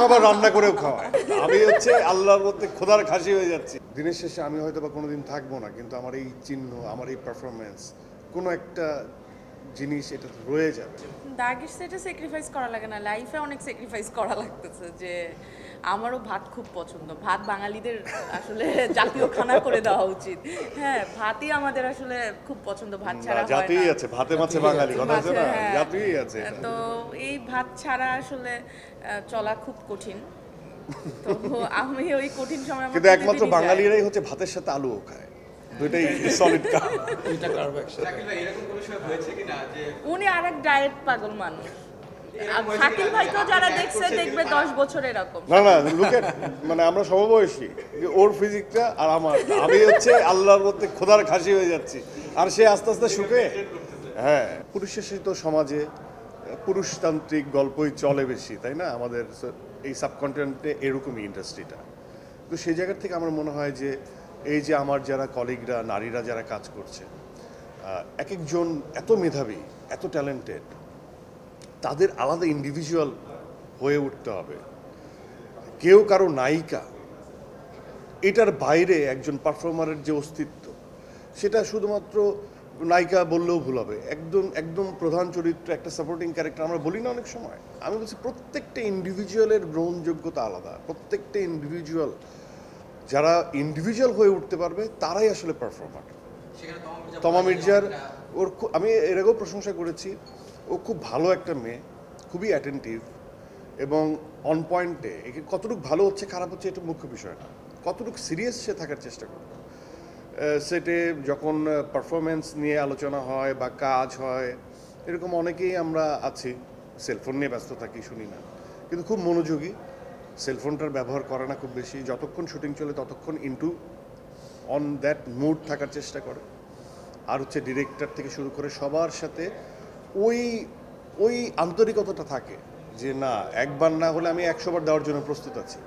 আবার রান্না করেও খাওয়ায়। আমি হচ্ছে আল্লাহর মধ্যে খোদার খাসি হয়ে যাচ্ছি। দিনের শেষে আমি হয়তো বা কোনোদিন থাকবো না, কিন্তু আমার এই চিহ্ন, আমার এই পারফরমেন্স, কোনো একটা জিনিস এটা রয়ে যাবে। দাগের সেটা স্যাক্রিফাইস করা লাগে না, লাইফে অনেক স্যাক্রিফাইস করা লাগতেছে। যে আমারও ভাত খুব পছন্দ, ভাত বাঙালিদের আসলে জাতীয় খানা করে দেওয়া উচিত। হ্যাঁ, ভাতই আমাদের আসলে খুব পছন্দ, ভাত ছাড়া হয় জাতিই না। আছে, ভাতে মাছে বাঙালি কথা আছে না, হ্যাঁ। জাতিই আছে। তো এই ভাত ছাড়া আসলে চলা খুব কঠিন। তো আমি ওই কঠিন সময় আমার কিন্তু একমাত্র প্রতিদিনই যায়। বাঙালিরাই হচ্ছে ভাতের সাথে আলুও খায়, দুইটাই সলিড কার্ব। উনি আরেক ডায়েট পাগল মানুষ। শাকিল ভাইকেও যারা দেখছে দেখবে 10 বছর এরকম। না না, লুকেট মানে আমরা সমবয়সী, ওর ফিজিকটা আর আমার, আমি হচ্ছে আল্লাহর মধ্যে খোদার খাসি হয়ে যাচ্ছি, আর সে আস্তে আস্তে শুকে। হ্যাঁ, পুরুষের তো সমাজে পুরুষতান্ত্রিক গল্পই চলে বেশি, তাই না? আমাদের এই সাবকন্টিনেন্টে এরকমই ইন্ডাস্ট্রিটা। তো সেই জায়গা থেকে আমার মনে হয় যে এই যে আমার যারা কলিগরা, নারীরা যারা কাজ করছে, এক একজন এত মেধাবী, এত ট্যালেন্টেড, তাদের আলাদা ইন্ডিভিজুয়াল হয়ে উঠতে হবে। কেউ কারো নায়িকা, এটার বাইরে একজন পারফর্মারের যে অস্তিত্ব, সেটা শুধুমাত্র নায়িকা বললেও ভুল হবে। একদম একদম প্রধান চরিত্র, একটা সাপোর্টিং ক্যারেক্টার আমরা বলি না অনেক সময়। আমি বলছি প্রত্যেকটা ইন্ডিভিজুয়ালের গ্রহণযোগ্যতা আলাদা। প্রত্যেকটা ইন্ডিভিজুয়াল, যারা ইন্ডিভিজুয়াল হয়ে উঠতে পারবে তারাই আসলে পারফর্মার। তমা মির্জার আমি এর আগেও প্রশংসা করেছি, ও খুব ভালো একটা মেয়ে, খুবই অ্যাটেন্টিভ এবং অন পয়েন্টে। কতটুকু ভালো হচ্ছে খারাপ হচ্ছে এটা মুখ্য বিষয় না, কতটুকু সিরিয়াস সে থাকার চেষ্টা করবে। সেটে যখন পারফরমেন্স নিয়ে আলোচনা হয় বা কাজ হয়, এরকম অনেকেই আমরা আছি সেলফোন নিয়ে ব্যস্ত থাকি, শুনি না, কিন্তু খুব মনোযোগী, সেলফোনটার ব্যবহার করে না খুব বেশি। যতক্ষণ শুটিং চলে ততক্ষণ ইনটু অন দ্যাট মুড থাকার চেষ্টা করে। আর হচ্ছে ডিরেক্টর থেকে শুরু করে সবার সাথে ওই ওই আন্তরিকতাটা থাকে যে না, একবার না হলে আমি 100 বার দেওয়ার জন্য প্রস্তুত আছি।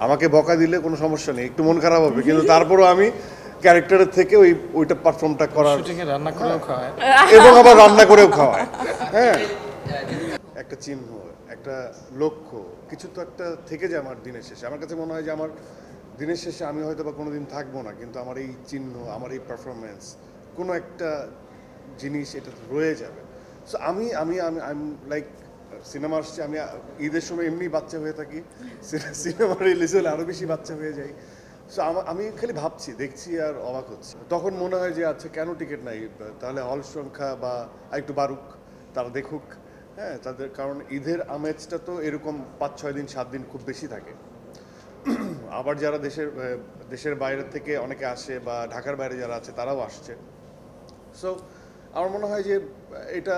আমাকে বকা দিলে কোনো সমস্যা নেই, একটু মন খারাপ হবে, কিন্তু তারপরও আমি ক্যারেক্টারের থেকে ওইটা পারফর্মটা করার, রান্না করেও খাওয়ায় এবং আবার রান্না করেও খাওয়ায়। হ্যাঁ, একটা চিহ্ন, একটা লক্ষ্য, কিছু তো একটা থেকে যায় আমার দিনের শেষে। আমার কাছে মনে হয় যে আমার দিনের শেষে আমি হয়তো বা কোনোদিন থাকবো না, কিন্তু আমার এই চিহ্ন, আমার এই পারফরমেন্স, কোনো একটা জিনিস এটা রয়ে যাবে। সো আমি আমি আমি আই এম লাইক, সিনেমা আসছে, আমি ঈদের সময় এমনি বাচ্চা হয়ে থাকি, সিনেমা রিলিজ হলে আরও বেশি বাচ্চা হয়ে যাই। সো আমি খালি ভাবছি, দেখছি আর অবাক হচ্ছি। তখন মনে হয় যে আচ্ছা কেন টিকিট নাই, তাহলে হল সংখ্যা বা একটু বাড়ুক, তারা দেখুক। হ্যাঁ, তাদের কারণ ঈদের আমেজটা তো এরকম 5-6 দিন 7 দিন খুব বেশি থাকে। আবার যারা দেশের বাইরে থেকে অনেকে আসে বা ঢাকার বাইরে যারা আছে তারাও আসছে। সো আমার মনে হয় যে এটা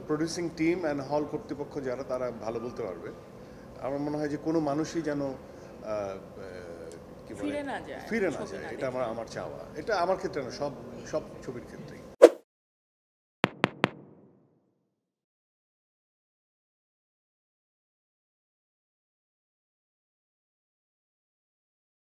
প্রডিউসিং টিম অ্যান্ড হল কর্তৃপক্ষ যারা, তারা ভালো বলতে পারবে। আমার মনে হয় যে কোনো মানুষই যেন কি বলে ফিরে না যায়, ফিরে না যায়, এটা আমার চাওয়া। এটা আমার ক্ষেত্রে না, সব ছবির ক্ষেত্রে।